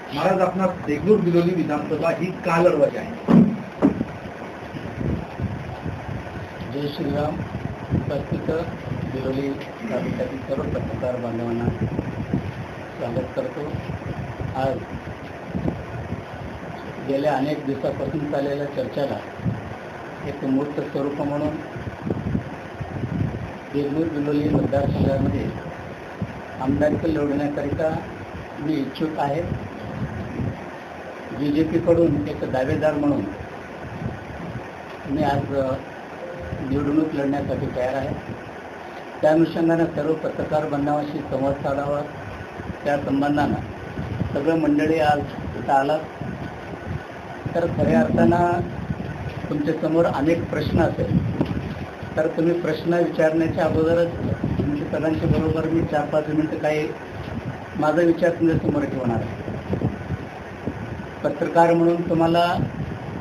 महाराज, आपणास देगलूर बिलोली विधानसभा ही का लढवायची आहे? जय श्रीराम. उपस्थित बिलोली तालुक्यातील सर्व पत्रकार बांधवांना स्वागत करतो. आज गेल्या अनेक दिवसापासून चाललेल्या चर्चेला एक मूर्त स्वरूप म्हणून देगलूर बिलोली मतदारसंघामध्ये आमदारकी लढवण्याकरिता मी इच्छुक आहे. BJPकडून एक दावेदार म्हणून मी आज निवडणूक लढण्यासाठी तयार आहे. त्या अनुषंगाने सर्व पत्रकार बांधवांशी संवाद साधावा. त्या संबंधानं सगळं मंडळी आज इथं आलात. तर खऱ्या अर्थानं तुमच्यासमोर अनेक प्रश्न असेल, तर तुम्ही प्रश्न विचारण्याच्या अगोदरच तुमच्या सगळ्यांच्या बरोबर मी 4-5 मिनिटं काही माझा विचार तुमच्यासमोर ठेवणार आहे. पत्रकार म्हणून तुम्हाला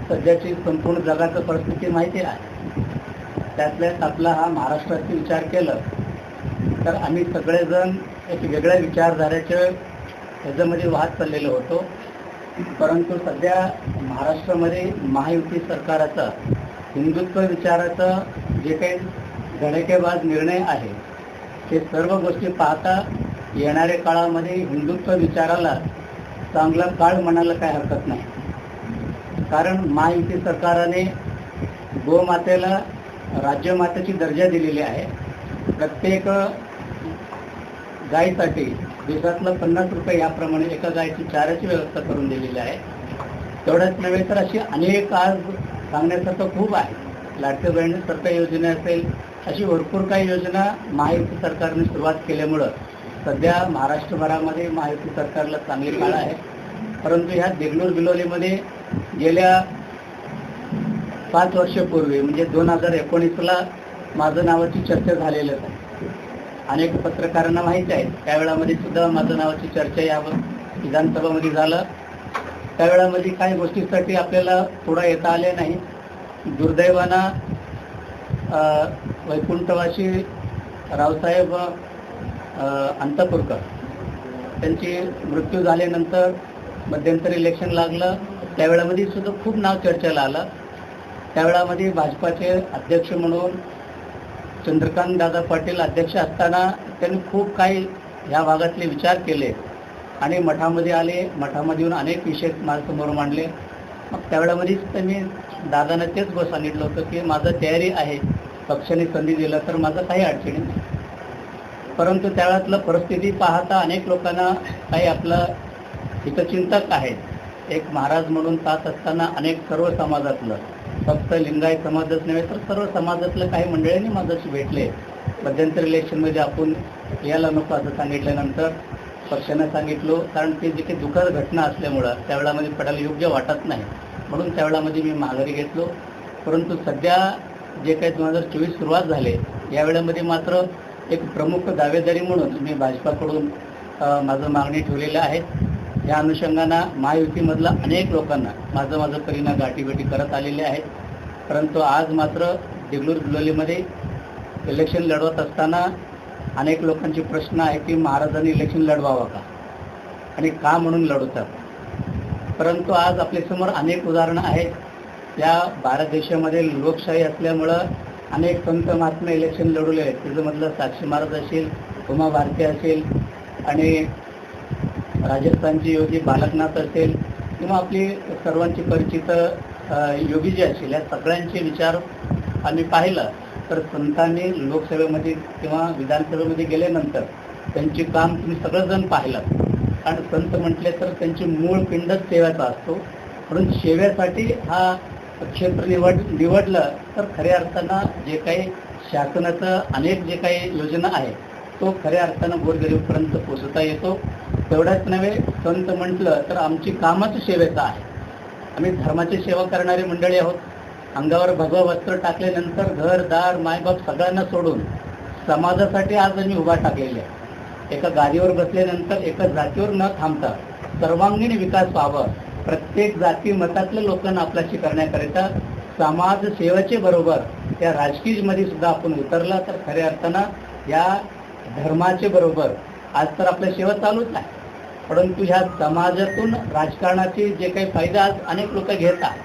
सध्याची संपूर्ण जगाची परिस्थिती माहिती आहे. त्यातल्याच आपला हा महाराष्ट्राचा विचार केलं तर आम्ही सगळेजण एक वेगळ्या विचारधारेच्या ह्याच्यामध्ये वाहत चाललेलो होतो. परंतु सध्या महाराष्ट्रामध्ये महायुती सरकाराचा हिंदुत्व विचाराचा जे काही धडकेबाज निर्णय आहे ते सर्व गोष्टी पाहता येणाऱ्या काळामध्ये हिंदुत्व विचाराला चांगला काळ म्हणायला काही हरकत नाही. कारण महायुती सरकारने गोमातेला राज्यमातेची दर्जा दिलेली आहे. प्रत्येक गायीसाठी दिवसातलं 50 रुपये याप्रमाणे एका गायीची चाऱ्याची व्यवस्था करून दिलेली आहे. तेवढंच नव्हे तर अशी अनेक आज सांगण्यासारखं खूप आहे. लाडक्या बहिणीसारख्या योजना असेल, अशी भरपूर काही योजना महायुती सरकारने सुरुवात केल्यामुळं सध्या महाराष्ट्रभरामध्ये महायुती सरकारला चांगली काळ आहे. परंतु ह्या देगलूर बिलोलीमध्ये गेल्या 5 वर्षापूर्वी म्हणजे 2019ला माझं नावाची चर्चा झालेलीच आहे. अनेक पत्रकारांना माहिती आहे. त्यावेळामध्ये सुद्धा माझं नावाची चर्चा या विधानसभामध्ये झालं. त्यावेळामध्ये काही गोष्टीसाठी आपल्याला पुढं येता आले नाही. दुर्दैवानं वैकुंठवासी रावसाहेब अंतपूरकर त्यांची मृत्यू झाल्यानंतर मध्यंतरी इलेक्शन लागलं. त्यावेळामध्ये सुद्धा खूप नाव चर्चेला आलं. त्यावेळामध्ये भाजपाचे अध्यक्ष म्हणून चंद्रकांत दादा पाटील अध्यक्ष असताना त्यांनी खूप काही ह्या भागातले विचार केले आणि मठामध्ये आले. मठामध्ये येऊन अनेक विषय माझ्यासमोर मांडले. मग त्यावेळामध्येच त्यांनी दादांना तेच सांगितलं होतं की माझं तयारी आहे, पक्षाने संधी दिलं तर माझं काही अडचणी नाही. परंतु त्यावेळातलं परिस्थिती पाहता अनेक लोकांना काही आपलं हितचिंतक आहेत. एक महाराज म्हणून पाहत असताना अनेक सर्व समाजातलं, फक्त लिंगायत समाजच नव्हे तर सर्व समाजातलं काही मंडळींनी माझ्याशी भेटले. मध्यंतरी इलेक्शनमध्ये आपण यायला नको असं सांगितल्यानंतर पक्षानं सांगितलो, कारण ते जे काही दुःखद घटना असल्यामुळं त्यावेळामध्ये पडायला योग्य वाटत नाही म्हणून त्यावेळामध्ये मी माघारी घेतलो. परंतु सध्या जे काही 2024 सुरुवात झाले यावेळामध्ये मात्र एक प्रमुख दावेदारी म्हणून मी भाजपाकडून माझं मागणी ठेवलेलं आहे. या अनुषंगानं महायुतीमधल्या अनेक लोकांना माझं परिणाम गाठीभेटी करत आलेले आहेत. परंतु आज मात्र देगलूर बिलोलीमध्ये इलेक्शन लढवत असताना अनेक लोकांचे प्रश्न आहे की महाराजांनी इलेक्शन लढवावं का आणि का म्हणून लढवतात. परंतु आज आपल्यासमोर अनेक उदाहरणं आहेत. या भारत देशामध्ये लोकशाही असल्यामुळं अनेक संत महात्मे इलेक्शन लढवले आहेत. त्याच्यामधलं साक्षी महाराज असेल, उमा भारती असेल आणि राजस्थानची योगी बालकनाथ असेल किंवा आपली सर्वांची परिचित योगीजी असेल, या सगळ्यांचे विचार आम्ही पाहिलं तर संतांनी लोकसभेमध्ये किंवा विधानसभेमध्ये गेल्यानंतर त्यांचे काम तुम्ही सगळंजण पाहिलं. कारण संत म्हटले तर त्यांची मूळ पिंडच सेवेचा असतो. म्हणून सेवेसाठी हा क्षेत्र निवडलं तर खऱ्या अर्थानं जे काही शासनाचं अनेक जे काही योजना आहे तो खऱ्या अर्थानं गोरगरीबपर्यंत पोचवता येतो. तेवढंच नव्हे, संत म्हटलं तर आमची कामच सेवेचं आहे. आम्ही धर्माची सेवा करणारी मंडळी आहोत. अंगावर भगवं वस्त्र टाकल्यानंतर घरदार मायबाप सगळ्यांना सोडून समाजासाठी आज आम्ही उभा टाकलेले आहे. एका गादीवर बसल्यानंतर एका जातीवर न थांबता सर्वांगीण विकास व्हावा, प्रत्येक जाती मतातल्या लोकांना आपल्याशी करण्याकरिता समाजसेवेचे बरोबर त्या राजकीयमध्ये सुद्धा आपण उतरला तर खऱ्या अर्थानं या धर्माचे बरोबर आज तर आपल्या सेवा चालूच आहे, परंतु ह्या समाजातून राजकारणाचे जे काही फायदा आज अनेक लोक घेतात,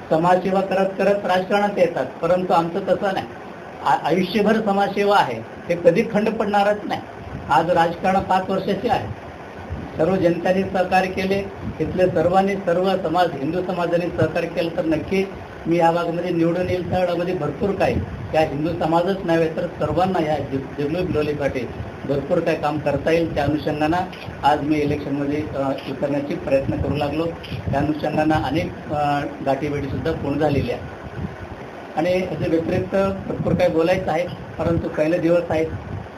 समाजसेवा करत करत राजकारणात येतात, परंतु आमचं तसं नाही. आयुष्यभर समाजसेवा आहे, ते कधी खंड पडणारच नाही. आज राजकारण 5 वर्षाचे आहे. सर्व जनतेने सहकार्य केले, इथले सर्वांनी, सर्व समाज, हिंदू समाजाने सहकार्य केलं तर नक्की मी या भागामध्ये निवडून येईल. त्यावेळेमध्ये भरपूर काही या हिंदू समाजच नव्हे तर सर्वांना या देगलूर बिलोलीसाठी भरपूर काही काम करता येईल. त्या अनुषंगानं आज मी इलेक्शनमध्ये उतरण्याची प्रयत्न करू लागलो. त्या अनुषंगानं अनेक गाठीभेटीसुद्धा पूर्ण झालेली आहे आणि याच्या व्यतिरिक्त भरपूर काही बोलायचं आहे, परंतु पहिले दिवस आहेत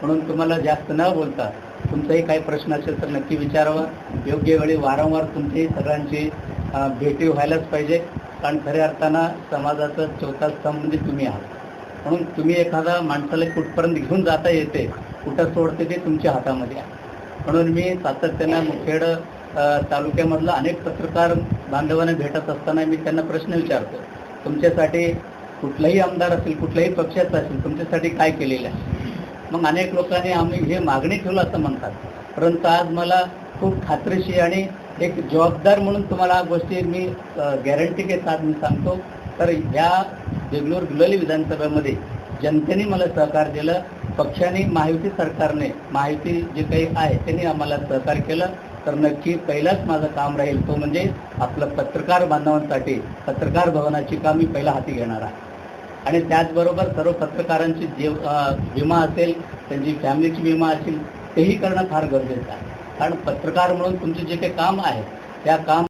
म्हणून तुम्हाला जास्त न बोलता तुमचाही काही प्रश्न असेल तर नक्की विचारावा. योग्य वेळी वारंवार तुमची सगळ्यांची भेटी व्हायलाच पाहिजे, कारण खऱ्या अर्थानं समाजाचा चौथा स्तंभ म्हणजे तुम्ही आहात. म्हणून तुम्ही एखादा माणसाला कुठपर्यंत घेऊन जाता येते, कुठं सोडते ते तुमच्या हातामध्ये आहे. म्हणून मी सातत्यानं मुखेड तालुक्यामधला अनेक पत्रकार बांधवांना भेटत असताना मी त्यांना प्रश्न विचारतो, तुमच्यासाठी कुठलाही आमदार असेल, कुठल्याही पक्षाचा असेल, तुमच्यासाठी काय केलेलं आहे. मग अनेक लोकांनी आम्ही हे मागणी ठेवलं असं म्हणतात, परंतु आज मला खूप खात्रीशीर आणि एक जबाबदार म्हणून तुम्हाला गोष्टी मी गॅरंटी घेतात मी सांगतो. तर ह्या देगलूर बिलोली विधानसभेमध्ये जनतेने मला सहकार्य दिलं, पक्षाने, महायुती सरकारने, महायुती जे काही आहे त्यांनी आम्हाला सहकार्य केलं. तर नक्की पहिलाच माझं काम राहील तो म्हणजे आपलं पत्रकार बांधवांसाठी पत्रकार भवनाची काम मी पहिला हाती घेणार आहे. आणि त्याचबरोबर सर्व पत्रकारांची जे विमा असेल, त्यांची फॅमिलीची विमा असेल, तेही करणं फार गरजेचं आहे. कारण पत्रकार म्हणून तुमचे जे काही काम आहे त्या काम